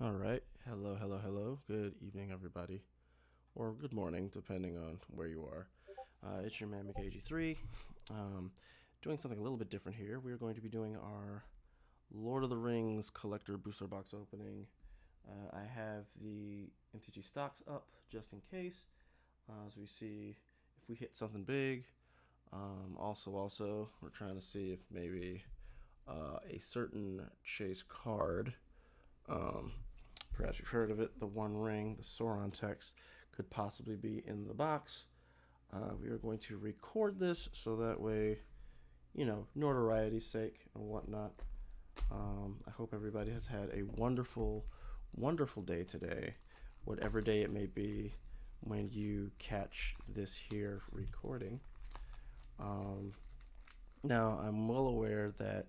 All right. Hello, hello, hello. Good evening, everybody. Or good morning, depending on where you are. It's your man, McAG3. Um, doing something a little bit different here. We're going to be doing our Lord of the Rings collector booster box opening. I have the MTG stocks up just in case, as we see if we hit something big. Also, we're trying to see if maybe a certain chase card um, perhaps you've heard of it, the One Ring, the Sauron text, could possibly be in the box. We are going to record this so that way, notoriety's sake and whatnot. I hope everybody has had a wonderful, wonderful day today, whatever day it may be when you catch this here recording. Um, Now, I'm well aware that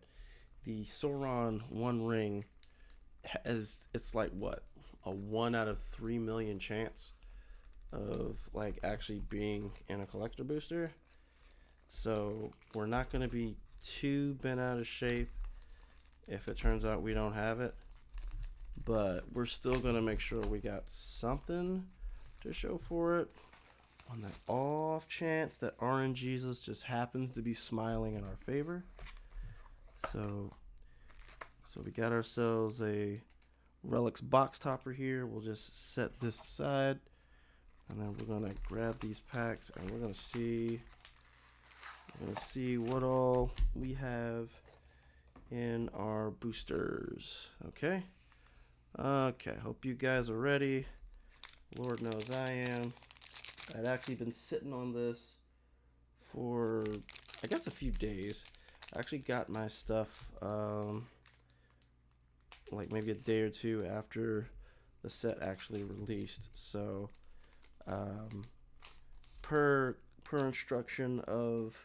the Sauron One Ring has, it's like what, a 1 out of 3 million chance of like actually being in a collector booster. So we're not going to be too bent out of shape if it turns out we don't have it. But we're still going to make sure we got something to show for it on that off chance that RNGesus just happens to be smiling in our favor. So, so we got ourselves a Relics box topper here. We'll just set this aside. And then we're gonna grab these packs and we're gonna see what all we have in our boosters. Okay. Okay. Hope you guys are ready. Lord knows I am. I'd actually been sitting on this for I guess a few days. I actually got my stuff like maybe a day or two after the set actually released. So um, per instruction of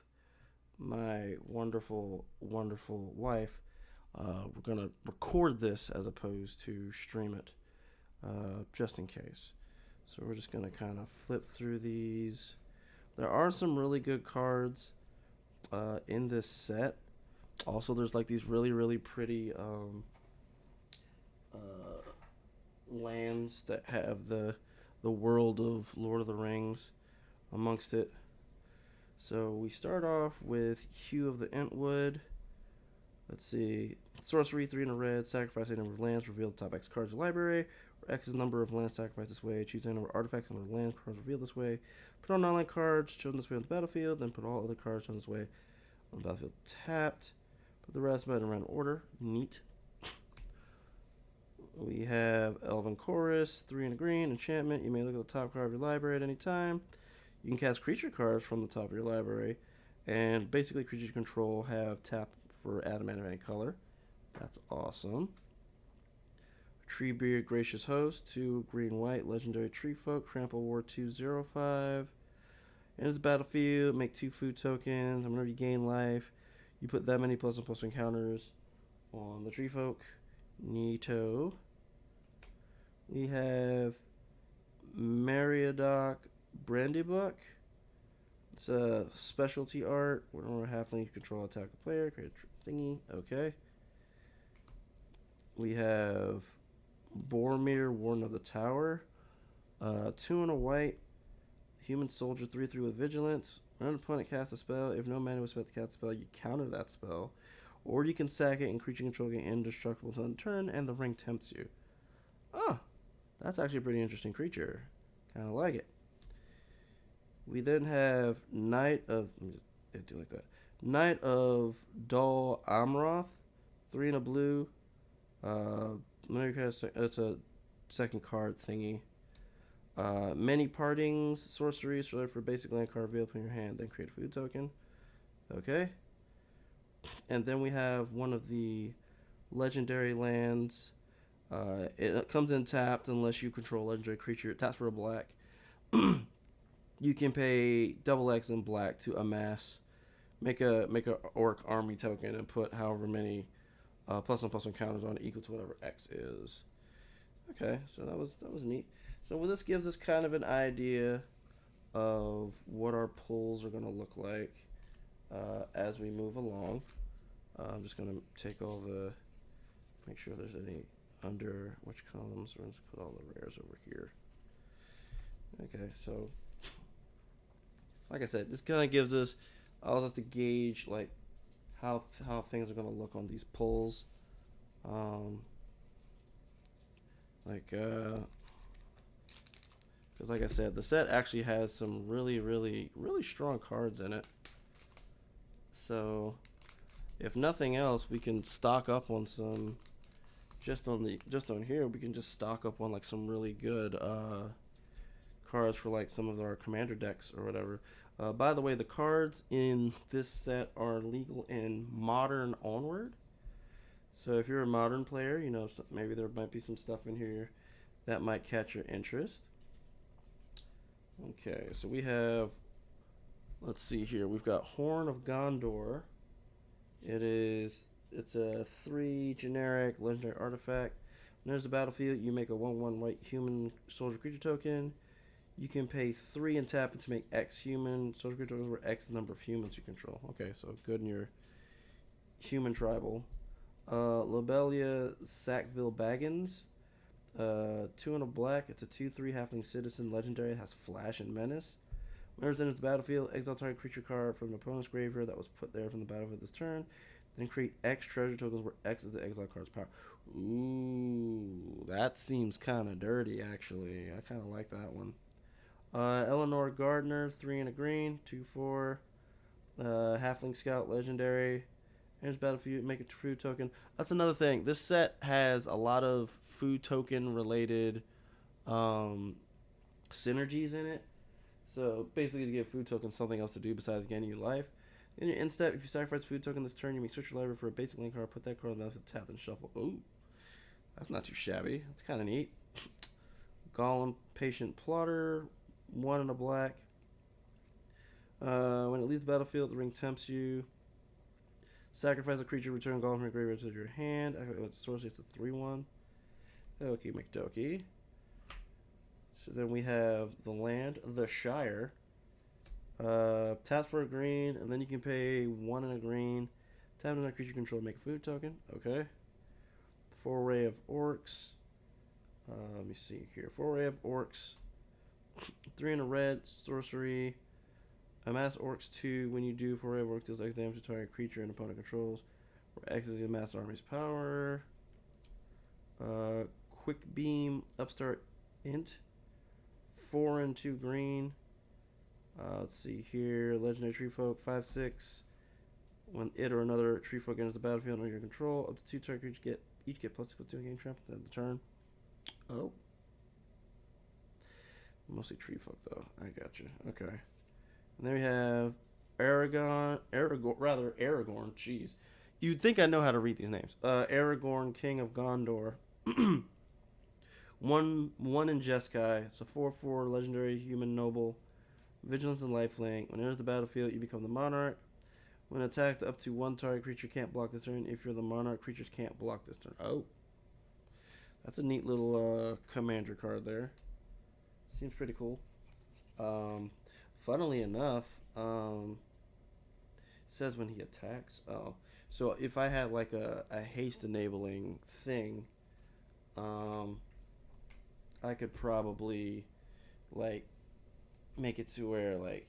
my wonderful, wonderful wife, we're gonna record this as opposed to stream it, just in case. So we're just gonna kind of flip through these. There are some really good cards in this set. Also, there's like these really, really pretty uh, lands that have the world of Lord of the Rings amongst it. So we start off with Hue of the Entwood. Let's see. Sorcery, 3 in a red. Sacrifice a number of lands. Reveal the top X cards of the library. Where X is the number of lands sacrificed this way. Choose a number of artifacts and number of land cards revealed this way. Put all non-land cards chosen this way on the battlefield. Then put all other cards chosen this way on the battlefield tapped. Put the rest in random order. Neat. We have Elven Chorus, 3 in a green. Enchantment. You may look at the top card of your library at any time. You can cast creature cards from the top of your library. And basically, creatures you control have tap for adamant of any color. That's awesome. Treebeard, Gracious Host, 2 green white, legendary tree folk, Trample War 205. Enters the battlefield, make 2 food tokens. Whenever you gain life, you put that many plus and plus encounters on the tree folk. Neato. We have Meriadoc Brandybuck. It's a specialty art. Whenever halfling you control attack a player, create a thingy. Okay. We have Boromir, Warden of the Tower. 2 and a white. Human soldier, 3/3 with vigilance. When an opponent casts a spell, if no mana was spent to cast a spell, you counter that spell. Or you can sack it and creature control get indestructible until end turn, and the ring tempts you. Oh, that's actually a pretty interesting creature. Kind of like it. We then have Knight of. Let me just do like that. Knight of Dol Amroth, 3 and a blue. It's a second card thingy. Many Partings, sorcery, so for basic land card revealed from your hand, then create a food token. Okay. And then we have one of the legendary lands. It comes in tapped unless you control a legendary creature. It taps for a black. You can pay double X in black to amass, make a orc army token, and put however many plus and plus encounters on it equal to whatever X is. Okay, so that was neat. So well, this gives us kind of an idea of what our pulls are going to look like as we move along. I'm just going to take all the, make sure there's any under which columns? We're going to put all the rares over here. Okay, so like I said, this kind of gives us allows us to gauge like how things are going to look on these pulls. Because like I said, the set actually has some really strong cards in it. So if nothing else, we can stock up on some. Just on here, we can just stock up on like some really good cards for like some of our commander decks or whatever. By the way, the cards in this set are legal in Modern onward. So if you're a Modern player, you know, maybe there might be some stuff in here that might catch your interest. Okay, so we have, let's see here, we've got Horn of Gondor. It's a 3 generic legendary artifact. When there's a battlefield, you make a 1/1 white human soldier creature token. You can pay 3 and tap it to make X human soldier creature tokens, where X is the number of humans you control. Okay, so good in your human tribal. Lobelia Sackville Baggins. 2 and a black. It's a 2/3 halfling citizen legendary. It has flash and menace. Whenever it enters the battlefield, exile target creature card from an opponent's graveyard that was put there from the battlefield this turn. Then create X treasure tokens where X is the exile card's power. Ooh, that seems kind of dirty, actually. I kind of like that one. Eleanor Gardner, 3 and a green, 2/4. Halfling Scout, legendary. Enters battlefield, make a food token. That's another thing. This set has a lot of food token related synergies in it. So basically, to give food tokens something else to do besides gaining your life. In your end step, if you sacrifice food token this turn, you may search your library for a basic link card, put that card on the battlefield, tap, and shuffle. Ooh, that's not too shabby. That's kind of neat. Golem, Patient Plotter, 1 and a black. When it leaves the battlefield, the ring tempts you. Sacrifice a creature, return Golem from your graveyard to your hand. It's sorcery, it's a 3/1. Okie McDokey. So then we have the land, the Shire. Tap for a green, and then you can pay 1 and a green. Tap another creature control, make a food token. Okay. Foray of Orcs. Let me see here. Foray of Orcs. 3 and a red, sorcery. Amass Orcs 2. When you do Foray of Orcs, deals X damage to target creature and opponent controls. Where X is the amassed army's power. Quick Beam, Upstart Int. 4 and 2 green. Let's see here. Legendary Tree Folk, 5/6. When it or another Tree Folk enters the battlefield under your control, up to 2 target creatures each get +2 game trample at the end of the turn. Oh. Mostly Tree Folk though. I got you. Okay. And then we have Aragorn. Jeez. You'd think I know how to read these names. Aragorn, King of Gondor. 1 in Jeskai. It's a 4/4 legendary human noble. Vigilance and lifelink. When it enters the battlefield, you become the monarch. When attacked, up to 1 target creature can't block this turn. If you're the monarch, creatures can't block this turn. Oh. That's a neat little commander card there. Seems pretty cool. Funnily enough, it says when he attacks. Oh. So if I had like a haste enabling thing, I could probably like make it to where like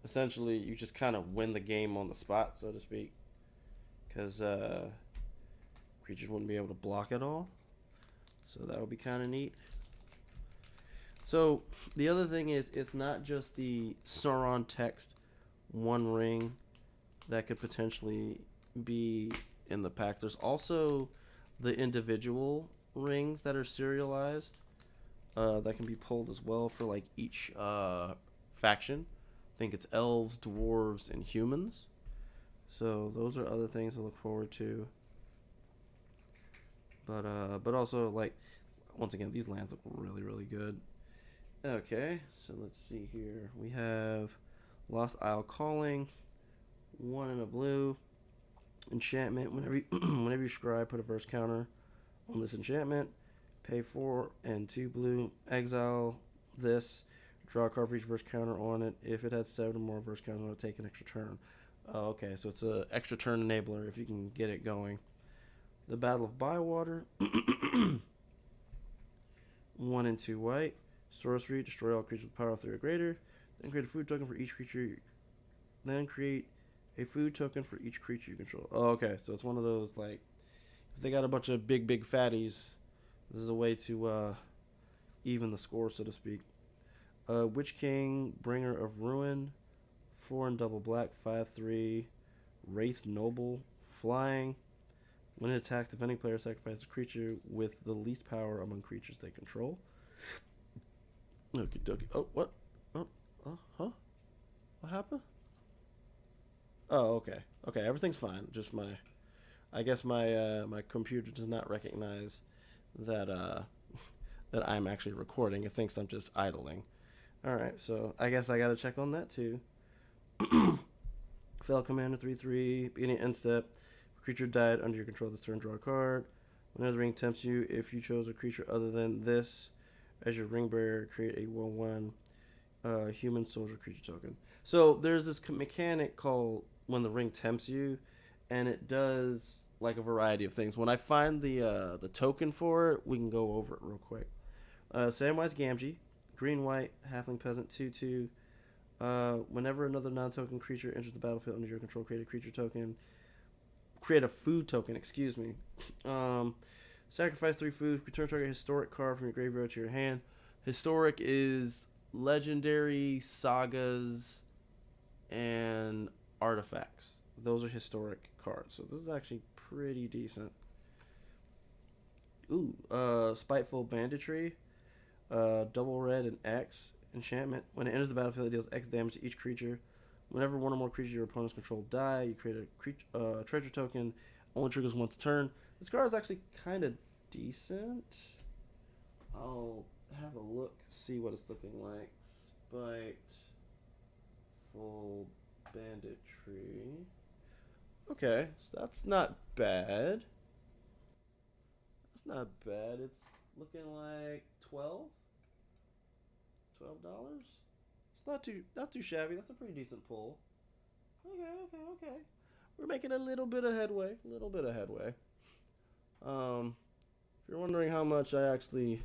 essentially you just kind of win the game on the spot, so to speak, because creatures wouldn't be able to block at all. So that would be kind of neat. So the other thing is, it's not just the Sauron text 1 ring that could potentially be in the pack. There's also the individual rings that are serialized that can be pulled as well for like each faction. I think it's elves, dwarves, and humans. So those are other things to look forward to. But also, like, once again, these lands look really good. Okay, so let's see here. We have Lost Isle Calling, 1 in a blue. Enchantment. Whenever you scry, put a verse counter on this enchantment. Pay 4 and 2 blue. Exile this. Draw a card for each verse counter on it. If it had 7 or more verse counters on it, take an extra turn. Okay, so it's an extra turn enabler if you can get it going. The Battle of Bywater. 1 and 2 white. Sorcery, destroy all creatures with power of 3 or greater. Then create a food token for each creature. Then create a food token for each creature you control. Oh, okay, so it's one of those, like, if they got a bunch of big fatties, this is a way to even the score, so to speak. Witch King, Bringer of Ruin, 4 and double black, 5/3. Wraith Noble, flying. When it attacked, if any player sacrifices a creature with the least power among creatures they control. Okie dokie. Oh, what? Huh? What happened? Oh, okay. Okay, everything's fine. Just I guess my computer does not recognize that that I'm actually recording. It thinks I'm just idling. All right, so I guess I gotta check on that too. Fell Commander 3/3, beginning end step. If a creature died under your control this turn, draw a card. Whenever the ring tempts you, if you chose a creature other than this as your ring bearer, create a 1/1 human soldier creature token. So there's this mechanic called when the ring tempts you, and it does like a variety of things. When I find the token for it, we can go over it real quick. Samwise Gamgee, green white halfling peasant 2/2. Whenever another non-token creature enters the battlefield under your control, create a creature token. Create a food token. Excuse me. Sacrifice 3 food. Return target historic card from your graveyard to your hand. Historic is legendary, sagas, and artifacts. Those are historic cards. So this is actually pretty decent. Ooh, Spiteful Banditry. Double red and X. Enchantment. When it enters the battlefield, it deals X damage to each creature. Whenever one or more creatures your opponents control die, you create a treasure token. Only triggers once a turn. This card is actually kind of decent. I'll have a look, see what it's looking like. Spiteful Banditry. Okay, so that's not bad. That's not bad. It's looking like $12. It's not too shabby. That's a pretty decent pull. Okay. We're making a little bit of headway. If you're wondering how much I actually,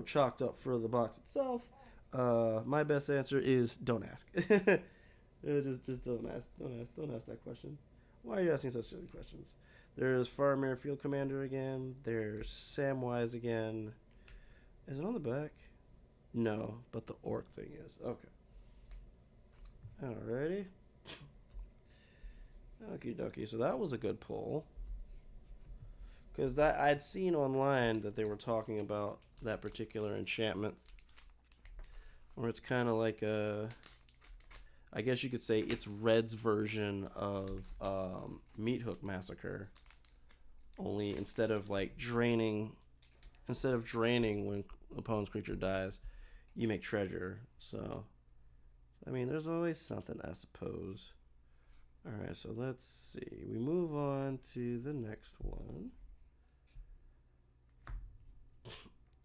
chalked up for the box itself, my best answer is don't ask. Just don't ask. Don't ask that question. Why are you asking such silly questions? There's Faramir Field Commander again. There's Samwise again. Is it on the back? No, but the orc thing is. Okay. Alrighty. Okie dokie. So that was a good pull. Because that I'd seen online that they were talking about that particular enchantment. Where it's kind of like I guess you could say it's Red's version of Meat Hook Massacre. Only instead of draining when opponent's creature dies, you make treasure. So, I mean, there's always something, I suppose. Alright, so let's see. We move on to the next one.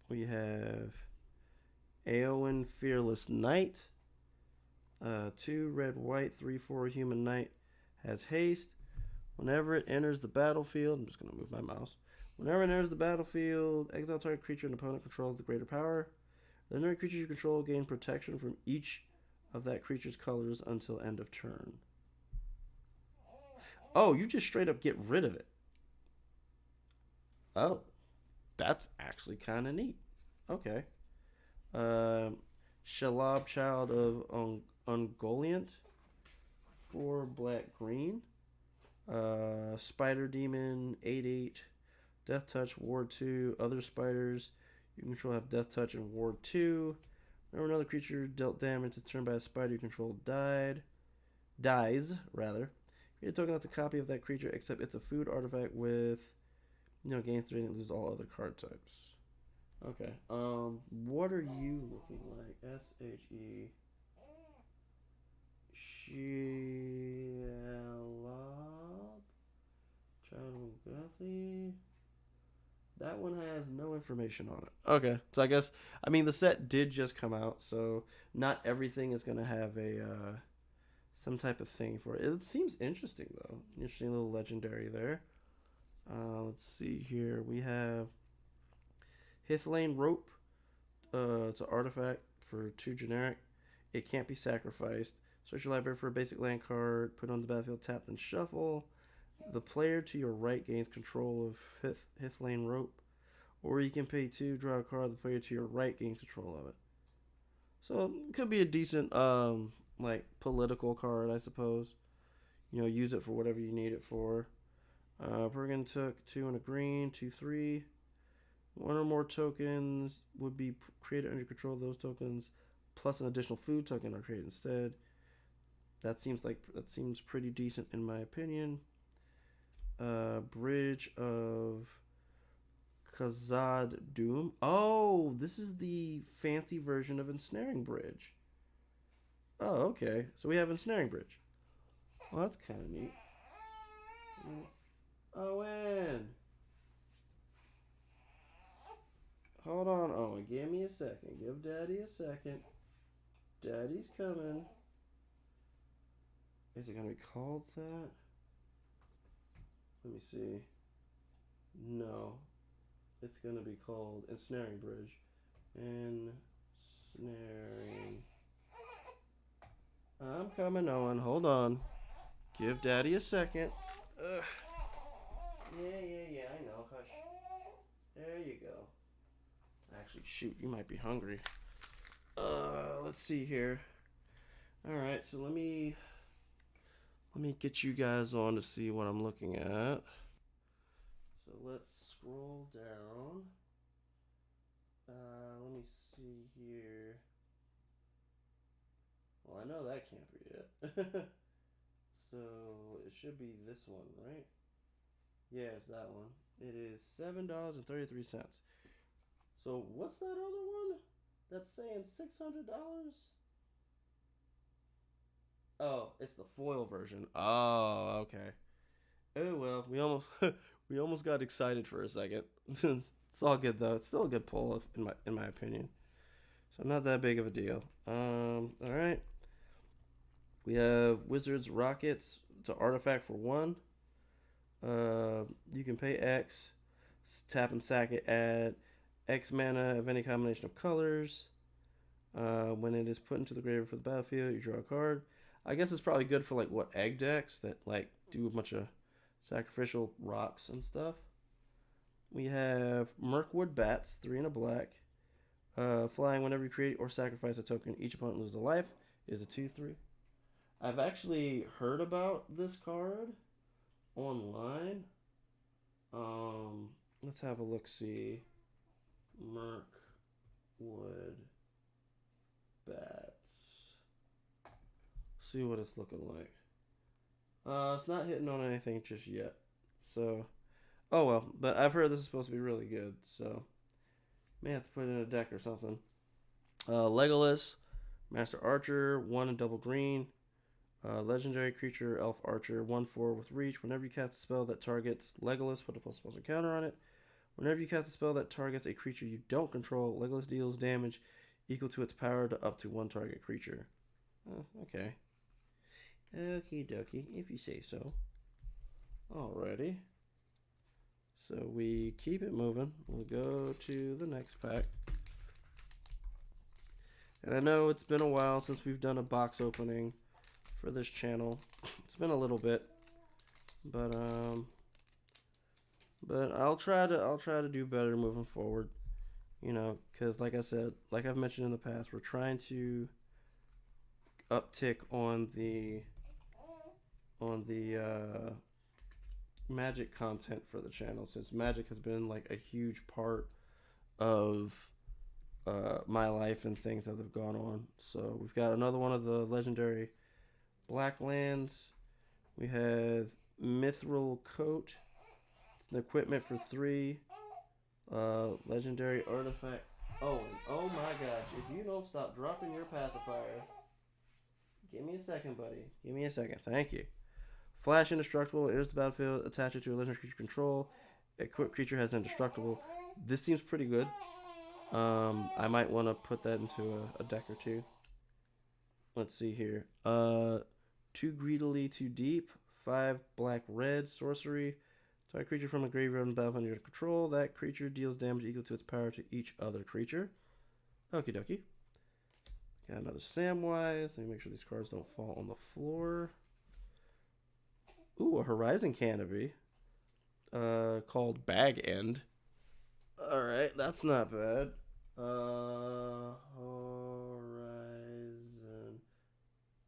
We have Eowyn Fearless Knight. 2 red, white, 3/4 human knight. Has haste. Whenever it enters the battlefield, I'm just going to move my mouse. Whenever it enters the battlefield, exile target creature an opponent controls the greater power. The other creatures you control gain protection from each of that creature's colors until end of turn. Oh, you just straight up get rid of it. Oh, that's actually kind of neat. Okay. Shalab, Child of Ungoliant. 4 black, green. Spider Demon, 8/8. Death Touch, Ward 2. Other spiders you control have Death Touch and Ward 2. Whenever another creature dealt damage to turn by a spider you control dies. Create a token that's a copy of that creature, except it's a food artifact with, gains 3 and it loses all other card types. Okay. What are you looking like? SHE. Shelob. Child Guthrie. That one has no information on it. Okay, so I guess the set did just come out, so not everything is gonna have a some type of thing for it. It seems interesting though. Interesting little legendary there. Let's see here. We have Hithlane Rope. It's an artifact for 2 generic. It can't be sacrificed. Search your library for a basic land card. Put it on the battlefield. Tap then shuffle. The player to your right gains control of Hithlane Rope. Or you can pay 2, draw a card. The player to your right gains control of it. So it could be a decent like political card, I suppose. You know, use it for whatever you need it for. Bergen took 2 and a green, 2/3. One or more tokens would be created under control of those tokens, plus an additional food token are created instead. That seems pretty decent in my opinion. Bridge of Khazad Doom. Oh, this is the fancy version of Ensnaring Bridge. Oh, okay. So we have Ensnaring Bridge. Well, that's kind of neat. Owen! Hold on, Owen. Give me a second. Give Daddy a second. Daddy's coming. Is it going to be called that? Let me see. No. It's going to be called Ensnaring Bridge. Ensnaring. I'm coming, Owen. Hold on. Give Daddy a second. Ugh. Yeah, I know. Hush. There you go. Actually, shoot, you might be hungry. Let's see here. All right, so let me get you guys on to see what I'm looking at. So let's scroll down. Let me see here. Well, I know that can't be it. So it should be this one, right? Yeah, it's that one. It is $7.33. So what's that other one? That's saying $600. Oh, it's the foil version. Oh, okay. Oh well, we almost got excited for a second. It's all good though. It's still a good pull in my opinion. So not that big of a deal. All right. We have Wizards Rockets. It's an artifact for 1. You can pay X, tap and sack it, add X mana of any combination of colors. When it is put into the graveyard for the battlefield, you draw a card. I guess it's probably good for like what egg decks that like do a bunch of sacrificial rocks and stuff. We have Mirkwood Bats, 3 and a black. Flying whenever you create or sacrifice a token, each opponent loses a life. Is a 2/3. I've actually heard about this card online. Let's have a look. See, Mirkwood Bats. See what it's looking like. It's not hitting on anything just yet. So, oh well. But I've heard this is supposed to be really good. So, may have to put it in a deck or something. Legolas, Master Archer, 1 and double green. Legendary creature, Elf Archer, 1/4 with reach. Whenever you cast a spell that targets Legolas, put a ++ counter on it. Whenever you cast a spell that targets a creature you don't control, Legolas deals damage equal to its power to up to 1 target creature. Okay. Okie dokie, if you say so. Alrighty. So we keep it moving. We'll go to the next pack. And I know it's been a while since we've done a box opening for this channel. It's been a little bit, but I'll try to do better moving forward. You know, because like I said, like I've mentioned in the past, we're trying to uptick on the Magic content for the channel, since Magic has been like a huge part of my life and things that have gone on. So we've got another one of the legendary black lands. We have Mithril Coat. It's an equipment for 3. Legendary artifact. Oh my gosh, if you don't stop dropping your pacifier. Give me a second, buddy. Give me a second. Thank you. Flash indestructible. Enters the battlefield. Attach it to a legendary creature control. A creature has indestructible. This seems pretty good. I might want to put that into a deck or two. Let's see here. Too greedily, too deep. 5 black red sorcery. Target creature from a graveyard on the battlefield under your control. That creature deals damage equal to its power to each other creature. Okie dokie. Got another Samwise. Let me make sure these cards don't fall on the floor. Ooh, a Horizon Canopy. Called Bag End. Alright, that's not bad. Horizon.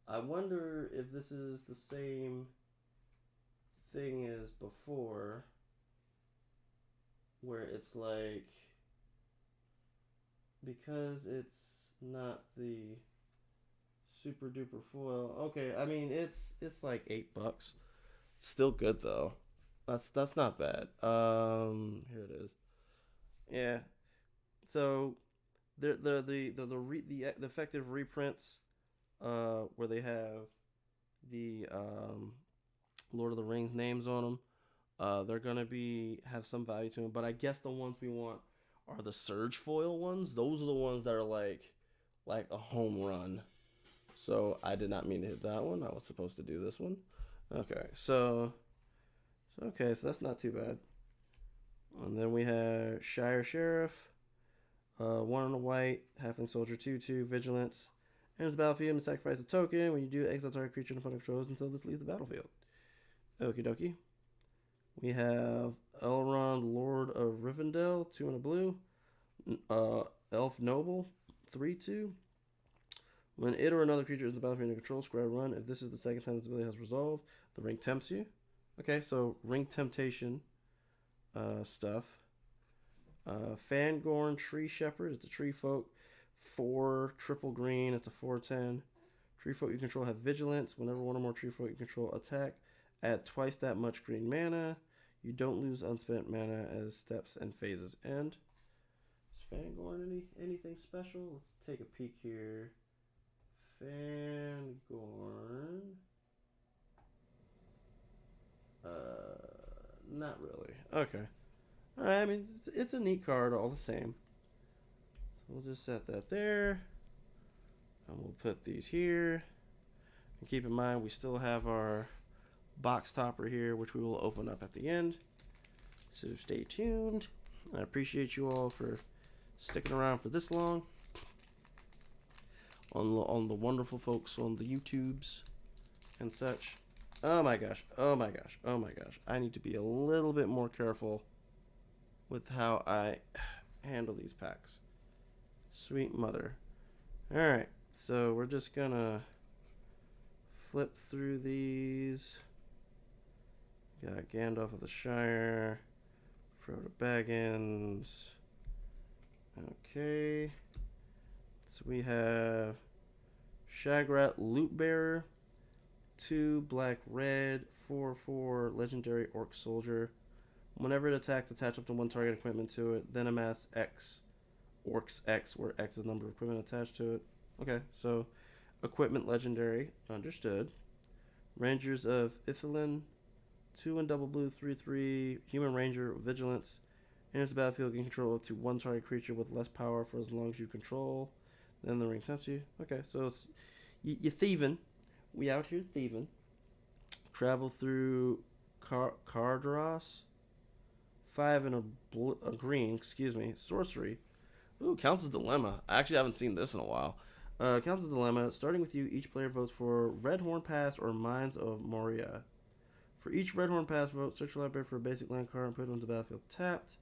I wonder if this is the same thing as before, where it's like, because it's not the super duper foil. Okay, I mean it's like $8. Still good though. That's not bad. Here it is. Yeah. So the effective reprints, where they have the Lord of the Rings names on them, they're gonna have some value to them. But I guess the ones we want are the Surge foil ones. Those are the ones that are like a home run. So I did not mean to hit that one. I was supposed to do this one. Okay, so that's not too bad. And then we have Shire Sheriff, 1 on a white, Halfling Soldier 2/2, Vigilance. Enters the battlefield and sacrifice a token. When you do, exile target creature in opponent controls until this leaves the battlefield. Okie dokie. We have Elrond, Lord of Rivendell, 2 in a blue. Elf Noble, 3/2. When it or another creature is in the battlefield under control, square run. If this is the second time this ability has resolved, the ring tempts you. Okay, so ring temptation stuff. Fangorn Tree Shepherd. It's a tree folk. 4 triple green. It's a 4/10. Tree folk you control have vigilance. Whenever one or more tree folk you control attack, add twice that much green mana. You don't lose unspent mana as steps and phases end. Is Fangorn anything special? Let's take a peek here. Fangorn. Not really. Okay. Alright, I mean, it's a neat card all the same. So we'll just set that there. And we'll put these here. And keep in mind, we still have our box topper here, which we will open up at the end. So stay tuned. I appreciate you all for sticking around for this long. On the wonderful folks on the YouTubes and such. Oh my gosh, oh my gosh, oh my gosh. I need to be a little bit more careful with how I handle these packs. Sweet mother. Alright, so we're just gonna flip through these. Got Gandalf of the Shire, Frodo Baggins. Okay. So we have Shagrat Loot Bearer, 2 black red, 4/4 legendary orc soldier. Whenever it attacks, attach up to 1 target equipment to it, then amass X, orcs X, where X is the number of equipment attached to it. Okay, so equipment legendary, understood. Rangers of Ithilien, 2 in double blue, 3/3, human ranger, vigilance. Enters the battlefield, gain control up to 1 target creature with less power for as long as you control. Then the ring tempts you. Okay, so it's, you're thieving. We out here thieving. Travel through Cardaros. 5 and a green, excuse me. Sorcery. Ooh, Council's Dilemma. I actually haven't seen this in a while. Council's Dilemma. Starting with you, each player votes for Red Horn Pass or Mines of Moria. For each Red Horn Pass vote, search your library for a basic land card and put it on the battlefield tapped.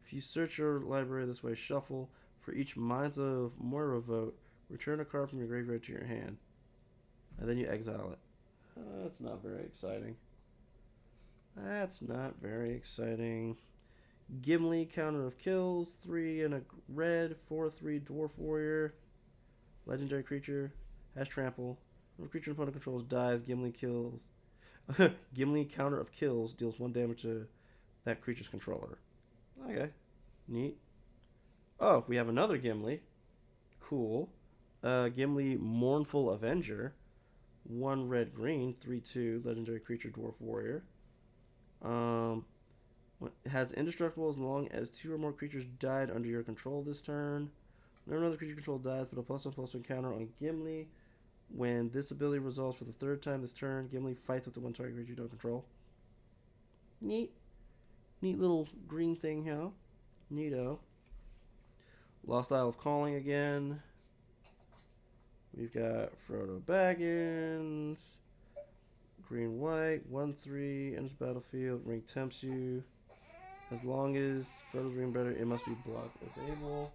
If you search your library this way, shuffle. For each Mines of Moira vote, return a card from your graveyard to your hand. And then you exile it. That's not very exciting. That's not very exciting. Gimli, counter of kills. 3 and a red. 4/3 dwarf warrior. Legendary creature. Has trample. When a creature opponent controls dies, Gimli kills. Gimli, counter of kills, deals 1 damage to that creature's controller. Okay. Neat. Oh, we have another Gimli. Cool. Gimli, Mournful Avenger. 1 red green, 3/2, legendary creature, dwarf warrior. Has indestructible as long as 2 or more creatures died under your control this turn. Whenever another creature control dies, put a +1/+1 counter on Gimli. When this ability resolves for the 3rd time this turn, Gimli fights up to 1 target creature you don't control. Neat. Neat little green thing here. Neato. Lost Isle of Calling again. We've got Frodo Baggins. Green white. 1/3. Enters battlefield. Ring tempts you. As long as Frodo's ring better, it must be blocked with able.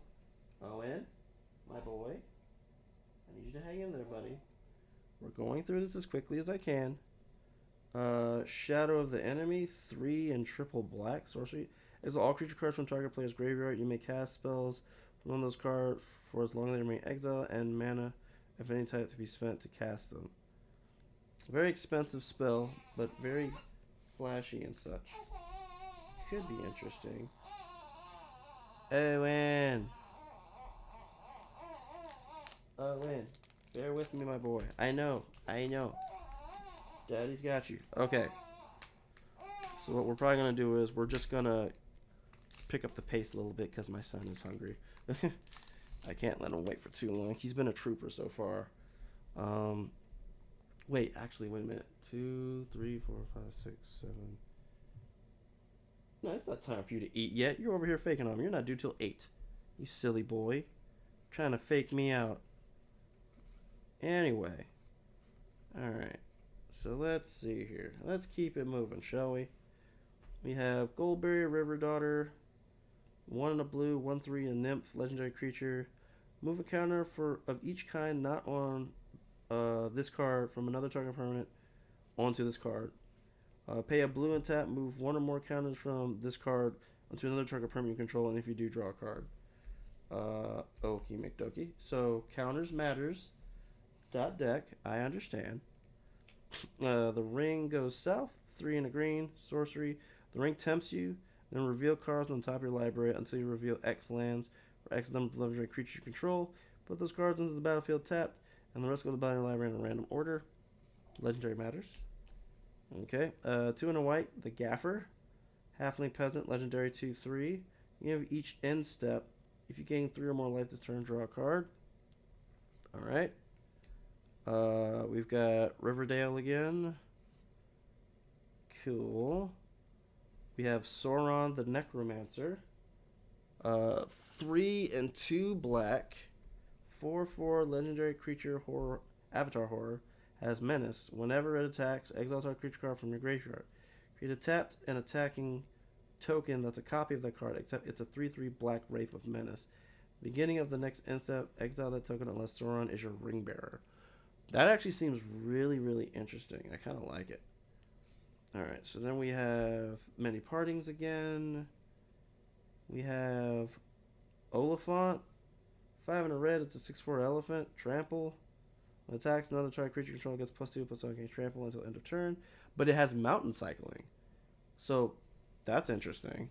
Owen, my boy. I need you to hang in there, buddy. We're going through this as quickly as I can. Shadow of the Enemy, 3 and triple black sorcery. Exile all creature cards from target player's graveyard. You may cast spells from one of those cards for as long as they remain exiled, and mana of any type to be spent to cast them. Very expensive spell, but very flashy and such. Could be interesting. Owen! Owen, bear with me, my boy. I know. Daddy's got you. Okay. So what we're probably going to do is we're just going to pick up the pace a little bit because my son is hungry. I can't let him wait for too long. He's been a trooper so far. Wait a minute. 2, 3, 4, 5, 6, 7. No, it's not time for you to eat yet. You're over here faking on me. You're not due till 8. You silly boy. Trying to fake me out. Anyway. Alright. So let's see here. Let's keep it moving, shall we? We have Goldberry, River Daughter, 1 in a blue, 1/3, a nymph, legendary creature. Move a counter of each kind not on this card from another target permanent onto this card. Pay a blue and tap, move 1 or more counters from this card onto another target permanent you control, and if you do, draw a card. Okie McDokie. So counters matters. Deck, I understand. The ring goes south, 3 in a green, sorcery. The ring tempts you, then reveal cards on top of your library until you reveal X lands or X number of legendary creatures you control. Put those cards into the battlefield tapped, and the rest go to the bottom of your library in a random order. Legendary matters. Okay, 2 in a white, the Gaffer. Halfling Peasant, legendary 2/3. You have each end step. If you gain 3 or more life this turn, draw a card. Alright. We've got Riverdale again. Cool. We have Sauron the Necromancer. 3 and 2 black. 4/4 legendary creature horror, avatar horror. Has menace. Whenever it attacks, exile a creature card from your graveyard. Create a tapped and attacking token that's a copy of that card, except it's a 3/3 black wraith with menace. Beginning of the next end step, exile that token unless Sauron is your ring bearer. That actually seems really, really interesting. I kind of like it. Alright, so then we have Many Partings again. We have Oliphant. 5 in a red, it's a 6/4 elephant. Trample. When it attacks another target creature control gets +2/+1 against trample until end of turn. But it has mountain cycling. So that's interesting.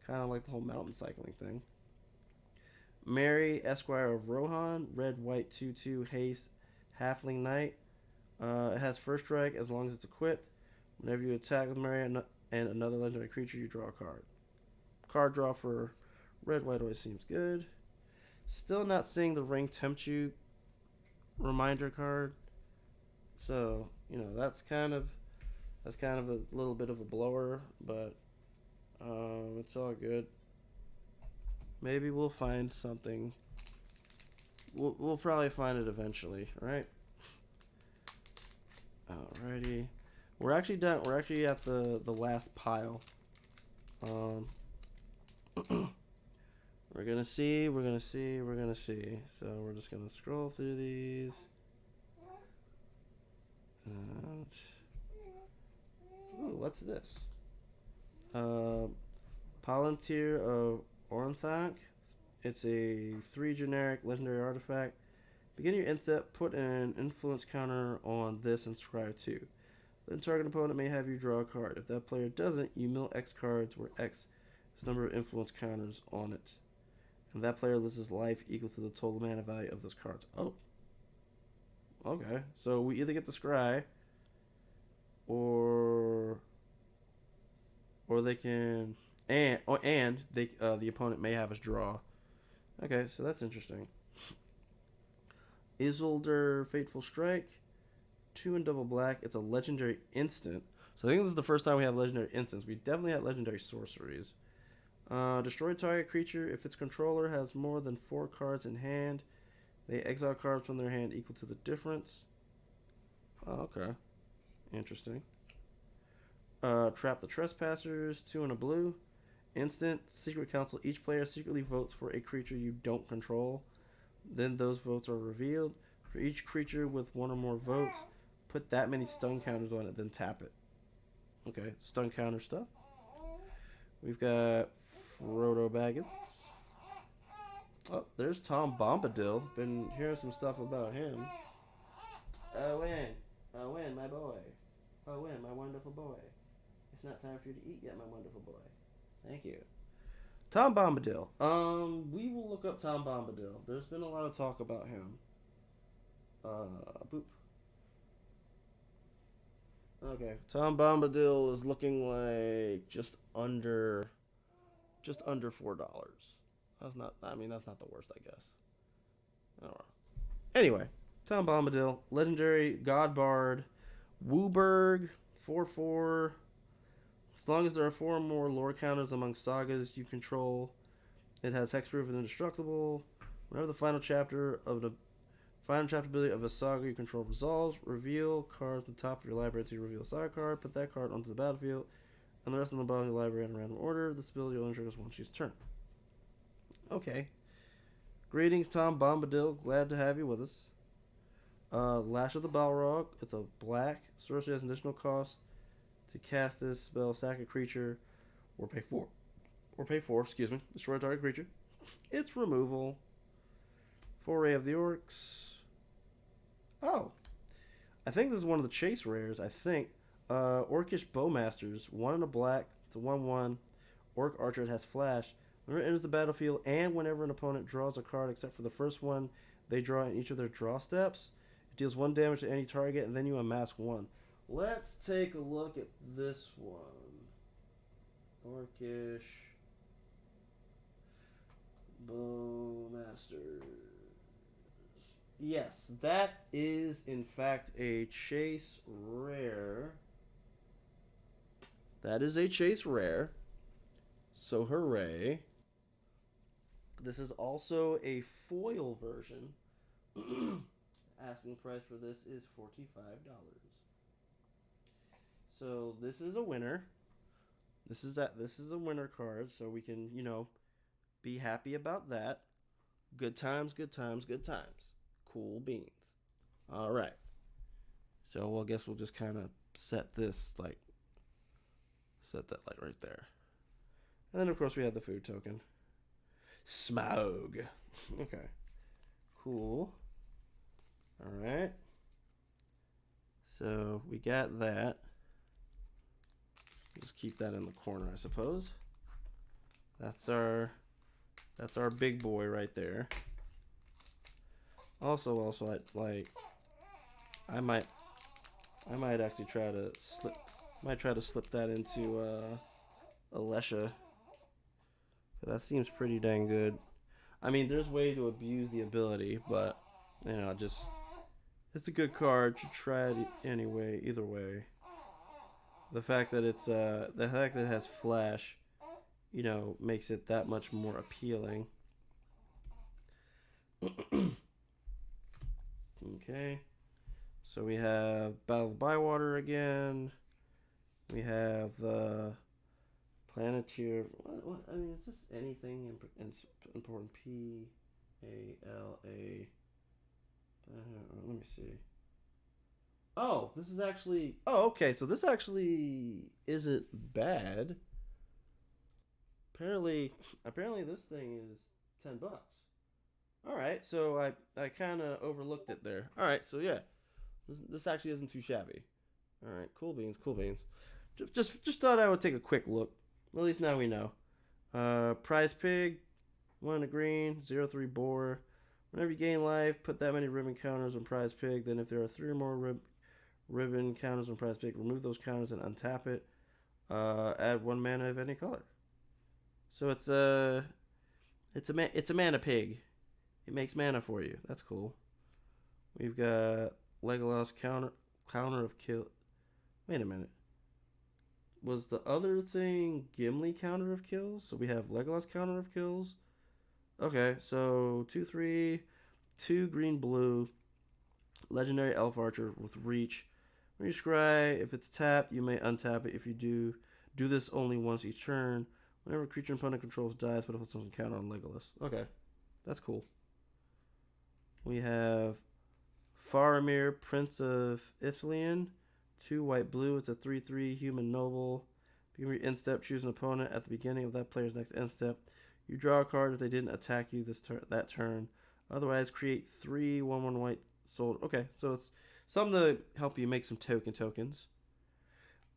Kind of like the whole mountain cycling thing. Mary, Esquire of Rohan. Red, white, 2/2 haste. Halfling Knight. It has first strike as long as it's equipped. Whenever you attack with Mary and another legendary creature, you draw a card. Card draw for red, white always seems good. Still not seeing the ring tempt you reminder card. So, that's kind of a little bit of a blower, but it's all good. Maybe we'll find something. We'll probably find it eventually, right? Alrighty. We're actually done. We're actually at the last pile. We're gonna see. So we're just gonna scroll through these. And, ooh, what's this? Palantir of Ornthonk. It's a 3 generic legendary artifact. Begin your end step, put an influence counter on this and scry 2. Then target opponent may have you draw a card. If that player doesn't, you mill X cards where X is the number of influence counters on it. And that player loses life equal to the total mana value of those cards. Oh. Okay. So we either get the scry or they can and they the opponent may have us draw. Okay, so that's interesting. Isildur Fateful Strike. 2 in double black. It's a legendary instant. So I think this is the first time we have legendary instants. We definitely had legendary sorceries. Destroy target creature if its controller has more than 4 cards in hand. They exile cards from their hand equal to the difference. Oh, okay. Interesting. Trap the Trespassers. 2 and a blue. Instant. Secret Council. Each player secretly votes for a creature you don't control. Then those votes are revealed. For each creature with 1 or more votes, put that many stun counters on it, then tap it. Okay, stun counter stuff. We've got Frodo Baggins. Oh, there's Tom Bombadil. Been hearing some stuff about him. Owen, my boy. Owen, my wonderful boy. It's not time for you to eat yet, my wonderful boy. Thank you. Tom Bombadil. We will look up Tom Bombadil. There's been a lot of talk about him. Boop. Okay, Tom Bombadil is looking like just under $4. That's not. I mean, that's not the worst, I guess. I don't know. Anyway, Tom Bombadil, legendary God Bard, Wooburg, 4/4. As long as there are 4 or more lore counters among sagas you control, it has hexproof and indestructible. Whenever the final chapter ability of a saga you control resolves, reveal cards at the top of your library to reveal a saga card. Put that card onto the battlefield, and the rest of the bottom of your library in random order. This ability will only triggers once each turn. Okay. Greetings, Tom Bombadil. Glad to have you with us. Lash of the Balrog. It's a black. Sorcery has an additional cost. To cast this spell, sack a creature, or pay 4. Destroy a target creature. It's removal. Foray of the Orcs. Oh. I think this is one of the chase rares. I think. Orcish Bowmasters. 1 and a black. It's a 1/1. Orc Archer. It has flash. Whenever it enters the battlefield and whenever an opponent draws a card except for the first one they draw in each of their draw steps, it deals 1 damage to any target and then you amass 1. Let's take a look at this one. Orcish Bowmasters. Yes, that is in fact a chase rare. That is a chase rare. So hooray. This is also a foil version. Asking price for this is $45. So this is a winner. This is a winner card, so we can, be happy about that. Good times, good times, good times. Cool beans. All right. So I guess we'll just kind of set that right there. And then of course we had the food token. Smaug. Okay. Cool. All right. So we got that. Just keep that in the corner, I suppose. That's our big boy right there. Also, I might actually try to slip that into Alesha. That seems pretty dang good. I mean, there's way to abuse the ability, but it's a good card to try it anyway. Either way, the fact that it has flash, makes it that much more appealing. Okay, so we have Battle of Bywater again. We have the Planeteer. What? I mean, is this anything important? P-A-L-A. Let me see. Oh, this is actually. Oh, okay. So this actually isn't bad. Apparently, this thing is $10. All right, so I kind of overlooked it there. All right, so yeah, this actually isn't too shabby. All right, cool beans. Just thought I would take a quick look. At least now we know. Prize Pig, 1 green, 0/3 boar. Whenever you gain life, put that many ribbon counters on Prize Pig. Then if there are 3 or more ribbon counters on Prize Pig, remove those counters and untap it. Add 1 mana of any color. So it's a mana pig. It makes mana for you. That's cool. We've got Legolas counter of kill. Wait a minute. Was the other thing Gimli counter of kills? So we have Legolas counter of kills. Okay, so 2, 3, 2 green, blue, legendary elf archer with reach. When you scry, if it's tapped, you may untap it. If you do this only once each turn. Whenever a creature opponent controls dies, put up some counter on Legolas. Okay, that's cool. We have Faramir, Prince of Ithilien, 2 white blue. It's a 3/3 human noble. Begin your end step, choose an opponent at the beginning of that player's next end step. You draw a card if they didn't attack you that turn. Otherwise, create 3 1/1 white sold. Okay, so it's something to help you make some tokens.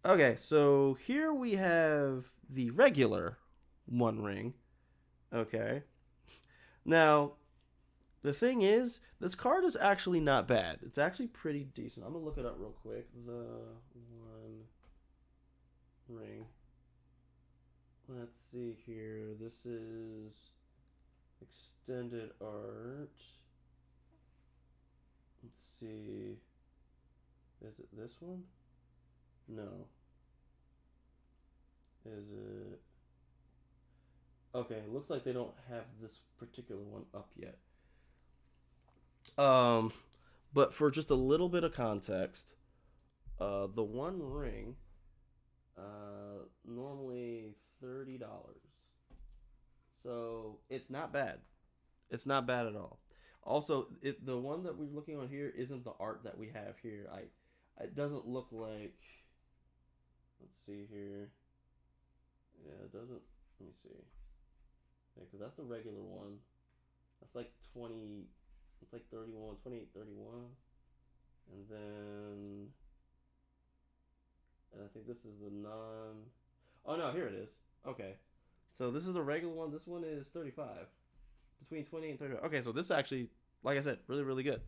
Okay, so here we have the regular One Ring. Okay. Now, the thing is, this card is actually not bad. It's actually pretty decent. I'm going to look it up real quick. The One Ring. Let's see here. This is extended art. Let's see. Is it this one? No. Is it? Okay, it looks like they don't have this particular one up yet. But for just a little bit of context, the One Ring, normally $30. So it's not bad. It's not bad at all. Also, the one that we're looking on here isn't the art that we have here. It doesn't look like. Let's see here. Yeah, it doesn't. Let me see. Yeah, because that's the regular one. That's like 20. It's like 31, 28, 31. And then. And I think this is the non. Oh no, here it is. Okay. So this is the regular one. This one is 35. Between 20 and 35. Okay, so this is actually, like I said, really, really good.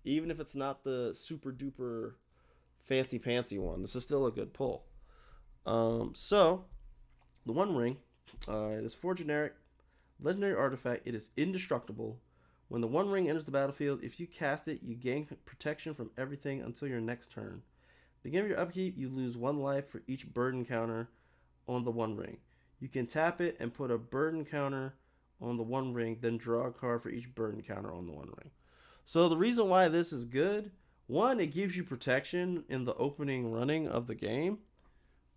Even if it's not the super duper fancy pantsy one, this is still a good pull. So the One Ring, it is 4 generic, legendary artifact. It is indestructible. When the One Ring enters the battlefield, if you cast it, you gain protection from everything until your next turn. Beginning of your upkeep, you lose 1 life for each burden counter on the One Ring. You can tap it and put a burden counter on the One Ring, then draw a card for each burden counter on the One Ring. So the reason why this is good, one, it gives you protection in the opening running of the game,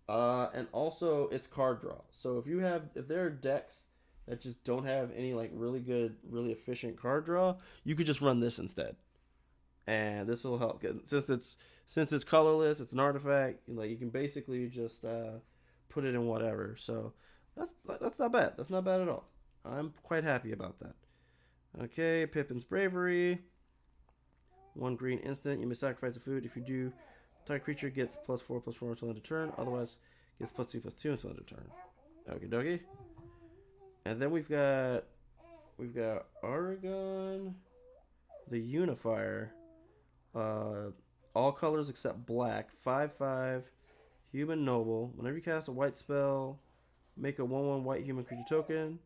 and also it's card draw. So if there are decks that just don't have any like really good, really efficient card draw, you could just run this instead, and this will help. Since it's colorless, it's an artifact. Like you can basically just put it in whatever. So that's not bad. That's not bad at all. I'm quite happy about that. Okay, Pippin's Bravery. 1 green instant. You may sacrifice a food. If you do, target creature gets +4/+4 until end of turn. Otherwise, gets +2/+2 until end of turn. Okie dokie. And then we've got Aragon, the Unifier. All colors except black. 5/5. Human Noble. Whenever you cast a white spell, make a 1/1 white human creature token.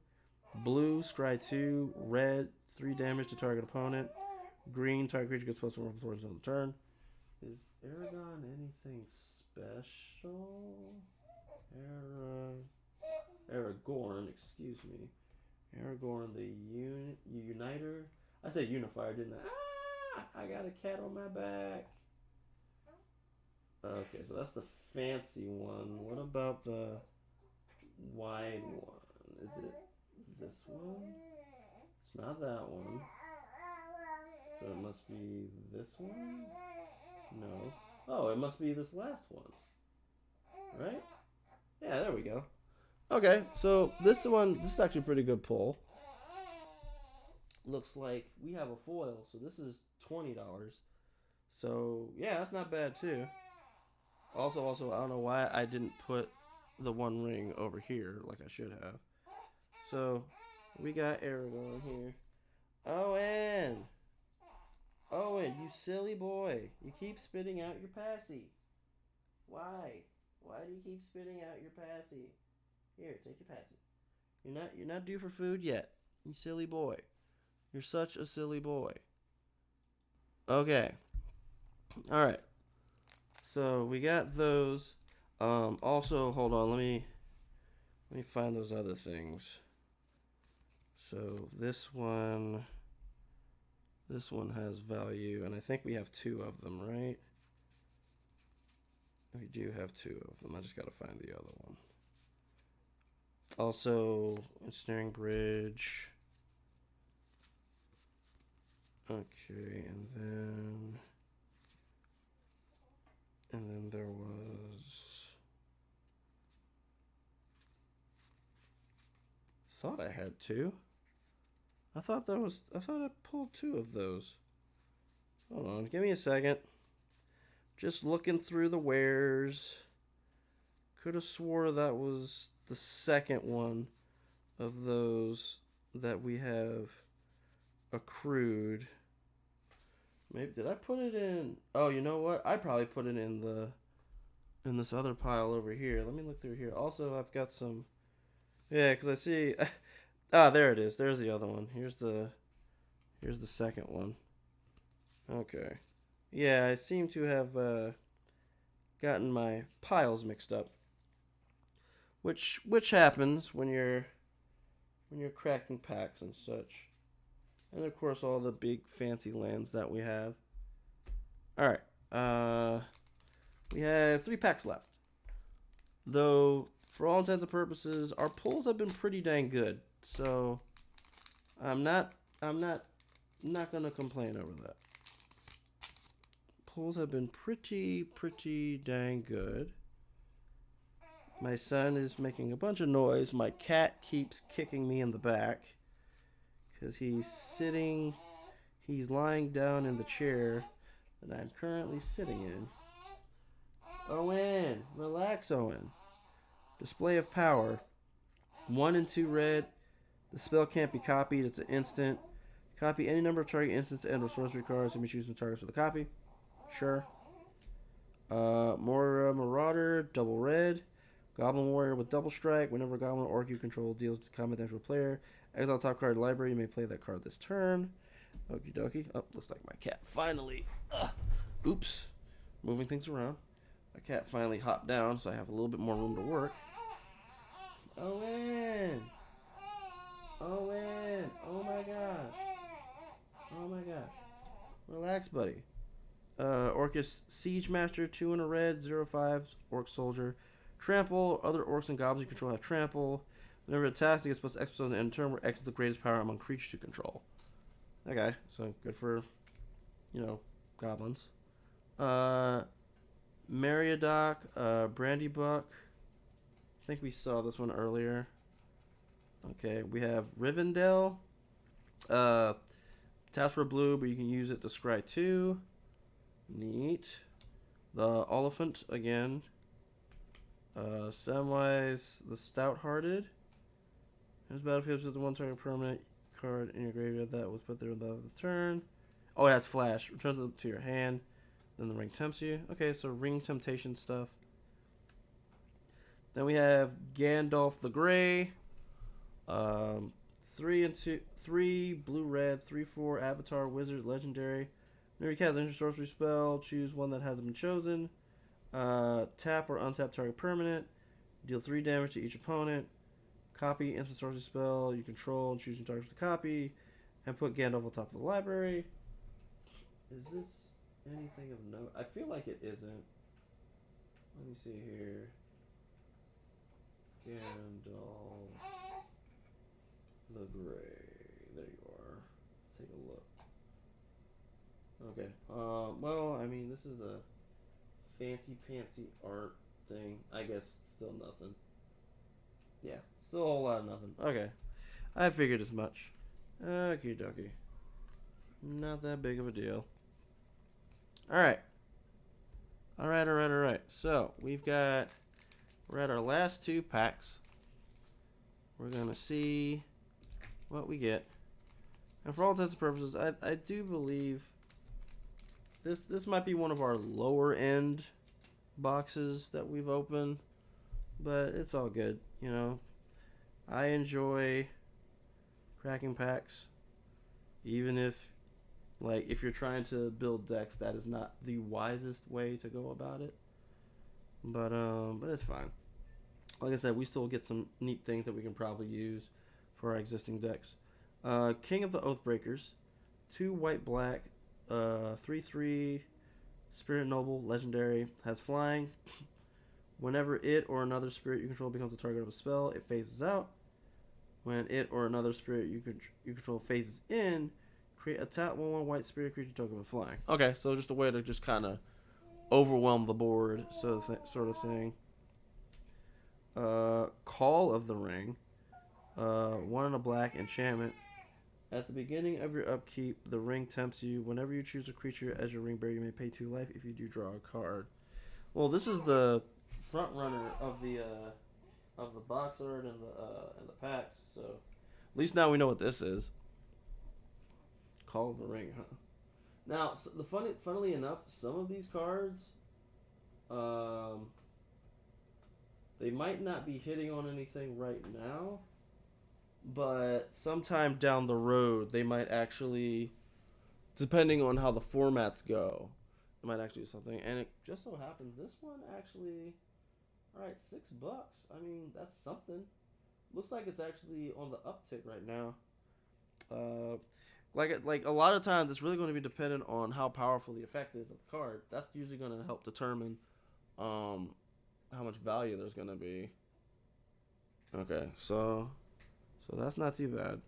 Blue, scry 2. Red, 3 damage to target opponent. Green, target creature gets +1/+4 until the turn. Is Aragon anything special? Aragorn, excuse me. Aragorn, the Uniter. I said Unifier, didn't I? I got a cat on my back. Okay, so that's the fancy one. What about the wide one? Is it this one? It's not that one. So it must be this one? No. Oh, it must be this last one. Right? Yeah, there we go. Okay, so this is actually a pretty good pull. Looks like we have a foil, so this is $20. So yeah, that's not bad too. Also, I don't know why I didn't put the One Ring over here like I should have. So we got Aragorn here. Owen, you silly boy! You keep spitting out your passy. Why? Why do you keep spitting out your passy? Here, take your passy. You're not due for food yet. You silly boy. You're such a silly boy. Okay. All right. So we got those. Also, hold on. Let me find those other things. So this one has value, and I think we have two of them, right? We do have two of them. I just gotta find the other one. Also, ensnaring bridge. Okay, and then there was. Thought I had two. I thought I pulled two of those. Hold on, give me a second. Just looking through the wares. Could have swore that was the second one of those that we have accrued. Maybe did I put it in? Oh, you know what? I probably put it in this other pile over here. Let me look through here. Also, I've got some. Yeah, because I see. There it is. There's the other one. Here's the second one. Okay. Yeah, I seem to have gotten my piles mixed up. Which happens when you're cracking packs and such. And of course all the big fancy lands that we have. Alright. We have 3 packs left. Though for all intents and purposes, our pulls have been pretty dang good. So I'm not gonna complain over that. Pulls have been pretty dang good. My son is making a bunch of noise. My cat keeps kicking me in the back because he's lying down in the chair that I'm currently sitting in. Owen, relax, Owen. Display of power. 1 and 2 red. The spell can't be copied. It's an instant. Copy any number of target instants and or sorcery cards and be choosing targets for the copy. Sure. More Marauder, double red. Goblin Warrior with double strike. Whenever a goblin or orc you control deals combat damage to a player, exile top card of the library. You may play that card this turn. Okie dokie. Oh, looks like my cat finally. Oops. Moving things around. My cat finally hopped down, so I have a little bit more room to work. Owen! Owen! Oh my gosh. Oh my gosh. Relax, buddy. Orcus Siege Master, 2 in a red, 0/5, Orc Soldier. Trample. Other orcs and goblins you control have trample. Whenever it attacks, they get supposed to X on the end turn where X is the greatest power among creatures you control. Okay, so good for, goblins. Meriadoc, Brandybuck. I think we saw this one earlier. Okay, we have Rivendell. Taps for blue, but you can use it to scry 2. Neat. The Oliphant again. Samwise the Stout-Hearted. His battlefield is the one target permanent card in your graveyard that was put there above the turn. Oh, it has flash. Return it to your hand. Then the ring tempts you. Okay, so ring temptation stuff. Then we have Gandalf the Grey. 3 blue red, 3/4 Avatar Wizard Legendary. Whenever you cast an sorcery spell, choose one that hasn't been chosen. Tap or untap target permanent. Deal 3 damage to each opponent. Copy instant sorcery spell you control and choose your target to copy. And put Gandalf on top of the library. Is this anything of note? I feel like it isn't. Let me see here. Gandalf the Grey. There you are. Let's take a look. Okay. Well, I mean, this is a fancy art thing. I guess still nothing. Yeah, still a whole lot of nothing. Okay. I figured as much. Okie dokie. Not that big of a deal. Alright. Alright. So, we're at our last 2 packs. We're going to see what we get. And for all intents and purposes, I do believe this might be one of our lower end boxes that we've opened. But it's all good, I enjoy cracking packs. Even if you're trying to build decks, that is not the wisest way to go about it. but it's fine. Like I said, we still get some neat things that we can probably use for our existing decks. King of the Oathbreakers, 2 white black, 3/3 Spirit Noble, legendary, has flying. Whenever it or another spirit you control becomes the target of a spell, it phases out. When it or another spirit you control phases in, create a tap 1/1 white spirit creature token with flying. Okay, so just a way to just kind of overwhelm the board, sort of thing. Call of the Ring, 1 and a black enchantment. At the beginning of your upkeep, the ring tempts you. Whenever you choose a creature as your ring bearer, you may pay 2 life. If you do, draw a card. Well, this is the front runner of the box art and the packs. So at least now we know what this is. Call of the Ring, huh? Now, funnily enough, some of these cards, they might not be hitting on anything right now, but sometime down the road, they might actually, depending on how the formats go, it might actually do something. And it just so happens this one actually, all right, $6. I mean, that's something. Looks like it's actually on the uptick right now. Like a lot of times, it's really going to be dependent on how powerful the effect is of the card. That's usually going to help determine how much value there's going to be. Okay, so that's not too bad.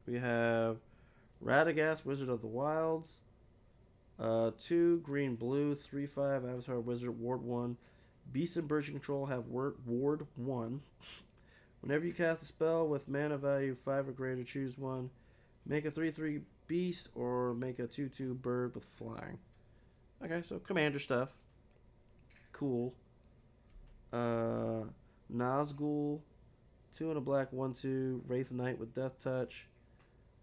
We have Radagast, Wizard of the Wilds. 2 green blue, 3/5 Avatar Wizard, Ward 1. Beast and Bird you control have Ward 1. Whenever you cast a spell with mana value 5 or greater, choose one. Make a 3/3 beast or make a 2/2 bird with flying. Okay, so commander stuff. Cool. Nazgul, 2 and a black, 1/2 Wraith Knight with Death Touch.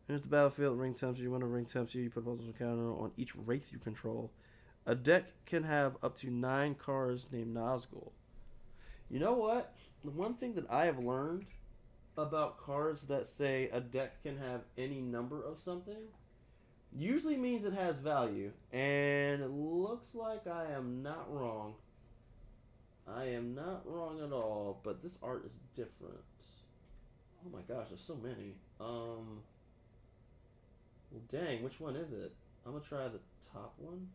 Enters the battlefield, ring tempts you. When a ring tempts you, you put a puzzle counter on each Wraith you control. A deck can have up to 9 cards named Nazgul. You know what? The one thing that I have learned about cards that say a deck can have any number of something usually means it has value. And it looks like I am not wrong. I am not wrong at all, but this art is different. Oh my gosh, there's so many. Well, dang, which one is it? I'm gonna try the top one.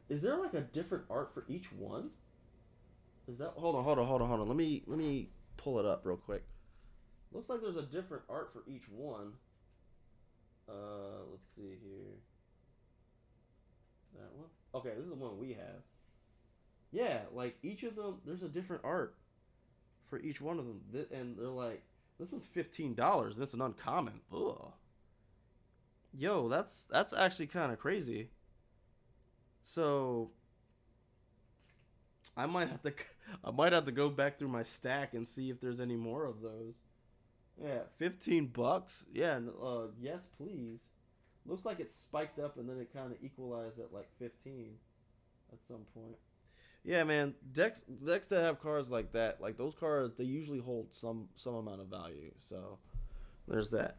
Is there like a different art for each one? Is that hold on. Let me pull it up real quick. Looks like there's a different art for each one. Let's see here. That one? Okay, this is the one we have. Yeah, like each of them, there's a different art for each one of them, and they're like, this one's $15. That's an uncommon. Ugh. Yo, that's actually kind of crazy. So I might have to go back through my stack and see if there's any more of those. Yeah, $15. Yeah, yes, please. Looks like it spiked up and then it kind of equalized at like 15 at some point. Yeah, man, decks that have cards like that, like those cards, they usually hold some amount of value. So there's that.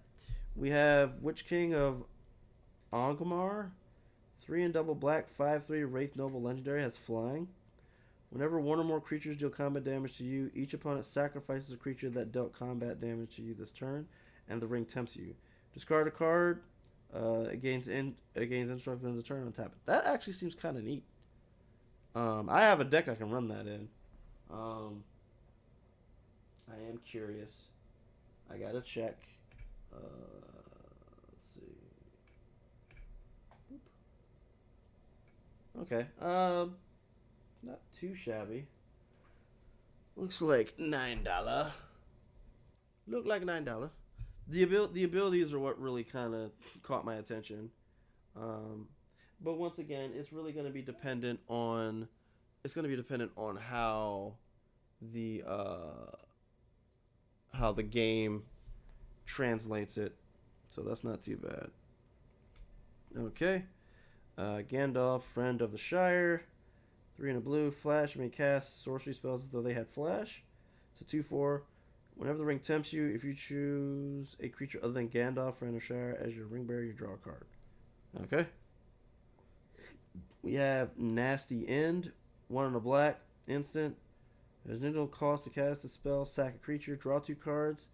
We have Witch King of Angmar, 3 and double black, 5/3 Wraith Noble legendary, has flying. Whenever one or more creatures deal combat damage to you, each opponent sacrifices a creature that dealt combat damage to you this turn, and the ring tempts you. Discard a card. It gains instructions in the turn on tap it. That actually seems kind of neat. I have a deck I can run that in. I am curious. I gotta check. Let's see. Okay. Not too shabby. Looks like $9. Look like $9. The abilities are what really kind of caught my attention. But once again, it's really going to be dependent on. It's going to be dependent on how the game translates it. So that's not too bad. Okay. Gandalf, Friend of the Shire. 3 and a blue, flash. You may cast sorcery spells as though they had flash. So 2/4. Whenever the ring tempts you, if you choose a creature other than Gandalf, Friend of the Shire, as your ring bearer, you draw a card. Okay. We have Nasty End, 1 and a black. Instant. There's no cost to cast the spell. Sack a creature. Draw 2 cards.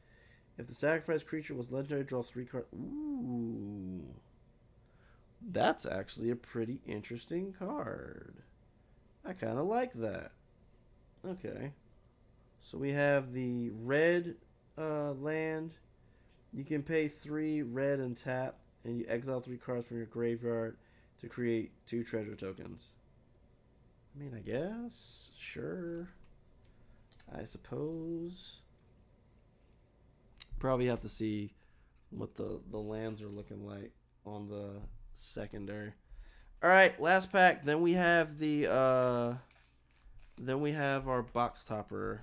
If the sacrificed creature was legendary, draw 3 cards. Ooh. That's actually a pretty interesting card. I kind of like that. Okay. So we have the red land. You can pay 3 red and tap, and you exile 3 cards from your graveyard to create 2 treasure tokens. I mean, I guess. Sure. I suppose. Probably have to see what the lands are looking like on the secondary. Alright, last pack. Then we have the then we have our box topper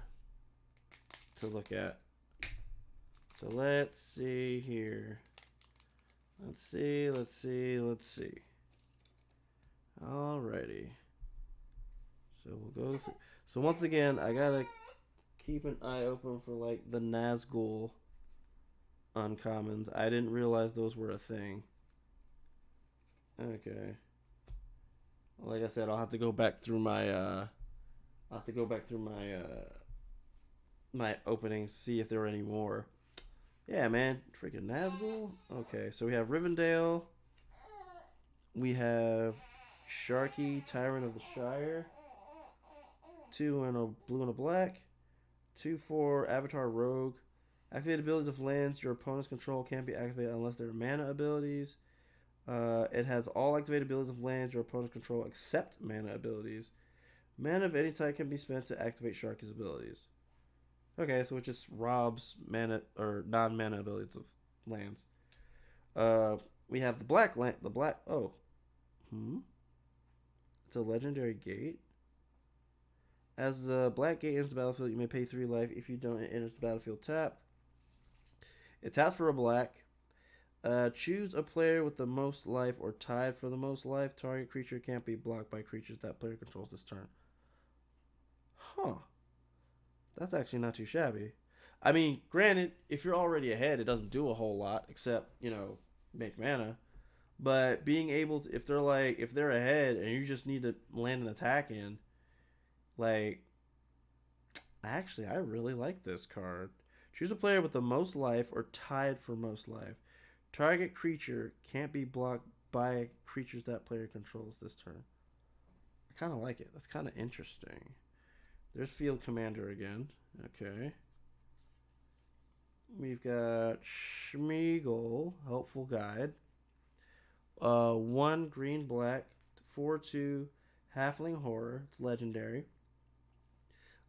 to look at. So let's see here. Let's see. Alrighty. So we'll go through. So once again, I gotta keep an eye open for like the Nazgul uncommons. I didn't realize those were a thing. Okay. Like I said, I'll have to go back through my my openings, see if there are any more. Yeah, man. Freaking Nazgul. Okay, so we have Rivendell. We have Sharky, Tyrant of the Shire. 2 and a blue and a black. 2/4 Avatar Rogue. Activated abilities of lands your opponents control can't be activated unless they're mana abilities. It has all activated abilities of lands your opponents control except mana abilities. Mana of any type can be spent to activate Sharky's abilities. Okay, so it just robs mana or non-mana abilities of lands. We have the black land. The black. Oh, it's a legendary gate. As the black gate enters the battlefield, you may pay 3 life. If you don't, it enters the battlefield tap. It taps for a black. Choose a player with the most life or tied for the most life. Target creature can't be blocked by creatures that player controls this turn. Huh. That's actually not too shabby. I mean, granted, if you're already ahead, it doesn't do a whole lot except, make mana. But being able to, if they're ahead and you just need to land an attack in, actually, I really like this card. Choose a player with the most life or tied for most life. Target creature can't be blocked by creatures that player controls this turn. I kind of like it. That's kind of interesting. There's Field Commander again. Okay. We've got Schmeagle, Helpful Guide. 1 green black, 4/2 Halfling Horror. It's legendary.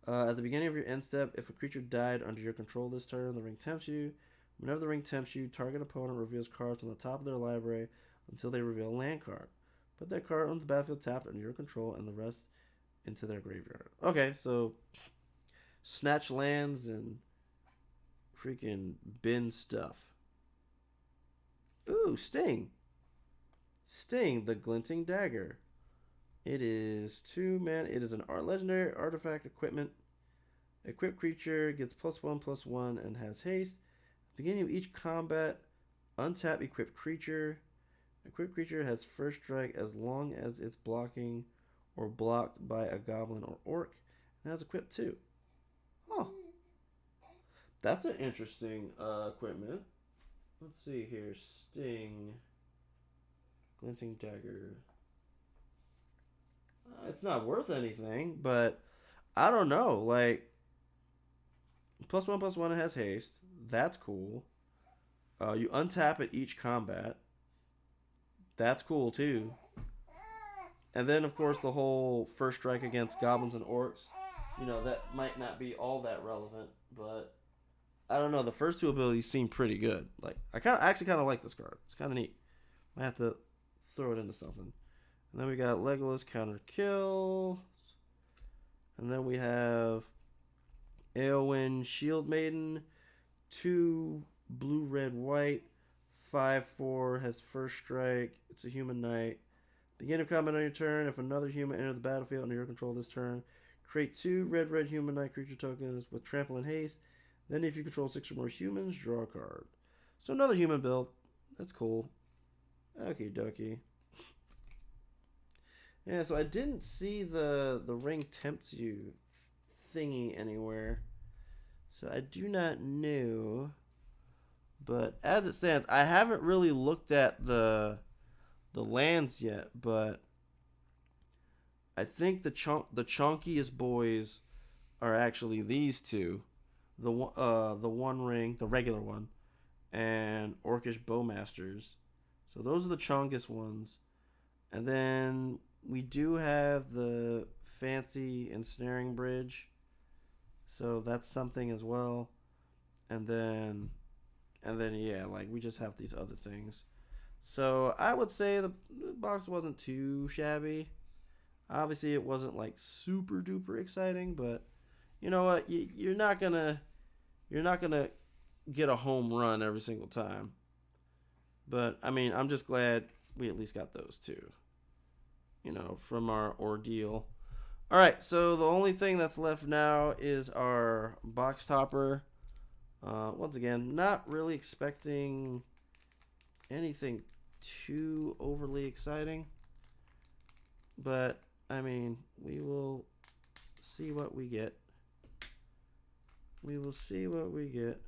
At the beginning of your end step, if a creature died under your control this turn, the ring tempts you. Whenever the ring tempts you, target opponent reveals cards on the top of their library until they reveal a land card. Put that card on the battlefield tapped under your control and the rest into their graveyard. Okay, so snatch lands and freaking bin stuff. Ooh, Sting. Sting, the Glinting Dagger. It is 2 mana. It is an legendary artifact equipment. Equipped creature gets +1/+1 and has haste. At the beginning of each combat, untap equipped creature. Equipped creature has first strike as long as it's blocking or blocked by a goblin or orc, and has equipped 2. Huh. That's an interesting equipment. Let's see here. Sting. Glinting Dagger. It's not worth anything, but I don't know. +1/+1 it has haste. That's cool. You untap at each combat. That's cool too. And then, of course, the whole first strike against goblins and orcs. That might not be all that relevant, but I don't know. The first 2 abilities seem pretty good. I actually kind of like this card. It's kind of neat. Might have to throw it into something. And then we got Legolas counter kill. And then we have Eowyn Shield Maiden. 2 blue, red, white. 5/4 has first strike. It's a human knight. Beginning of combat on your turn. If another human enters the battlefield under your control this turn, create 2 red human knight creature tokens with trample and haste. Then if you control 6 or more humans, draw a card. So another human build. That's cool. Okie dokie. Yeah, so I didn't see the ring tempts you thingy anywhere. So I do not know. But as it stands, I haven't really looked at the lands yet, but I think the chunkiest boys are actually these two. The one ring, the regular one, and Orcish Bowmasters. So those are the chunkiest ones. And then we do have the fancy ensnaring bridge. So that's something as well. And then yeah, like we just have these other things. So I would say the box wasn't too shabby. Obviously, it wasn't like super duper exciting, but you know what? You're not gonna get a home run every single time. But I mean, I'm just glad we at least got those two. From our ordeal. All right, so the only thing that's left now is our box topper. Once again, not really expecting anything too overly exciting, but I mean, we will see what we get. We will see what we get.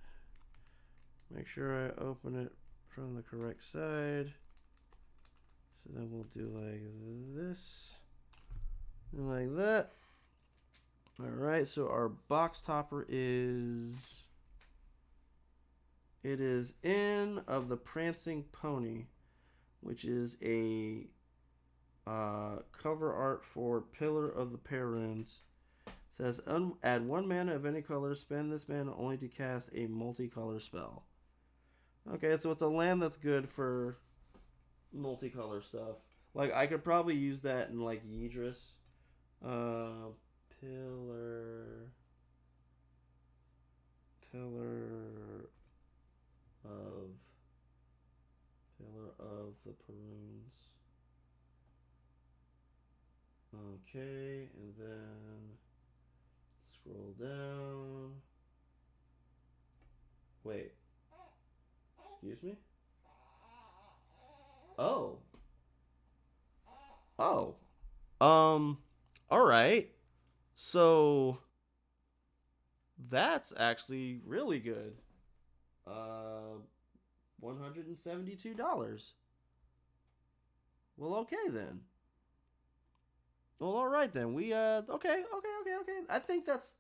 Make sure I open it from the correct side. So then we'll do like this, and like that. All right, so our box topper is, it is Inn of the Prancing Pony, which is a cover art for Pillar of the Perrunes. Says add 1 mana of any color, spend this mana only to cast a multicolor spell. Okay, so it's a land that's good for multicolor stuff. Like I could probably use that in like Yidris. Pillar of the Perrunes. Okay, and then scroll down. Wait. Excuse me? Oh. Oh. All right. So that's actually really good. $172. Well, okay then. Well, all right then. We okay. I think that's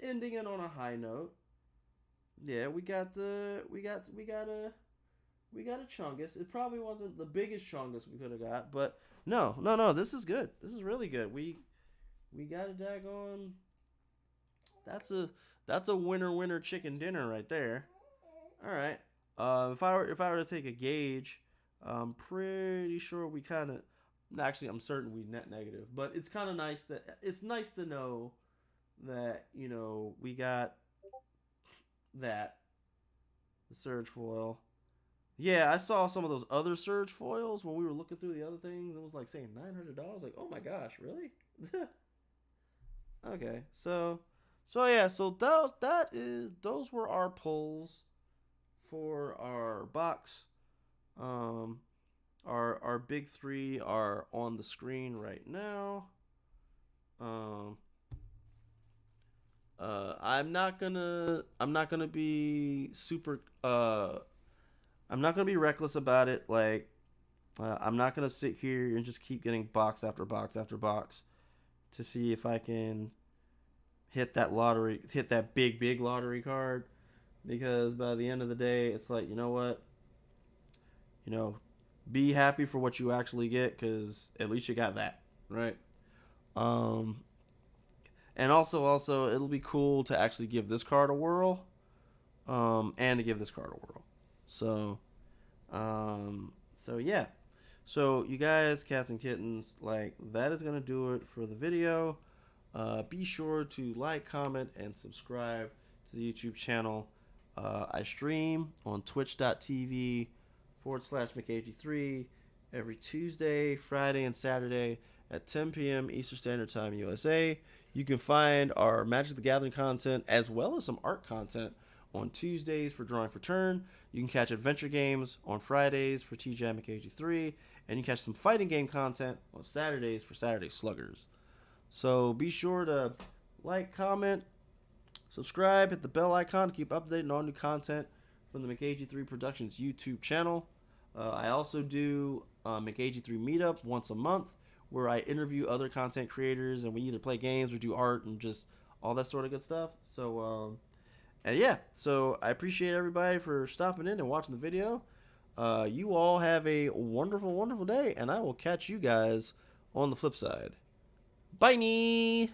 ending it on a high note. Yeah, we got a chungus. It probably wasn't the biggest chungus we could have got, but no. This is good. This is really good. We got a daggone. That's a winner chicken dinner right there. All right. If I were to take a gauge, I'm pretty sure we kind of. Actually, I'm certain we net negative, but it's kind of nice to know that we got that the surge foil. Yeah, I saw some of those other surge foils when we were looking through the other things. It was like saying $900. Like, oh my gosh, really? Okay, so yeah, so those were our pulls for our box. Our big three are on the screen right now. I'm not gonna be super. I'm not gonna be reckless about it. Like, I'm not gonna sit here and just keep getting box after box after box to see if I can hit that big lottery card. Because by the end of the day, it's like, you know what, you know, be happy for what you actually get, because at least you got that, right? Um, and also, it'll be cool to actually give this card a whirl, and to give this card a whirl. So, yeah. So you guys, cats and kittens, like that is gonna do it for the video. Be sure to like, comment, and subscribe to the YouTube channel. I stream on twitch.tv/McAG3 every Tuesday, Friday, and Saturday at 10 p.m. Eastern Standard Time, USA. You can find our Magic the Gathering content as well as some art content on Tuesdays for Drawing for Turn. You can catch Adventure Games on Fridays for TJ McAG3. and you catch some fighting game content on Saturdays for Saturday Sluggers. So be sure to like, comment, subscribe, hit the bell icon to keep updated on all new content from the McAG3 Productions YouTube channel. I also do McAG3 Meetup once a month, where I interview other content creators and we either play games or do art and just all that sort of good stuff. So, and yeah, so I appreciate everybody for stopping in and watching the video. You all have a wonderful, wonderful day, and I will catch you guys on the flip side. Bye!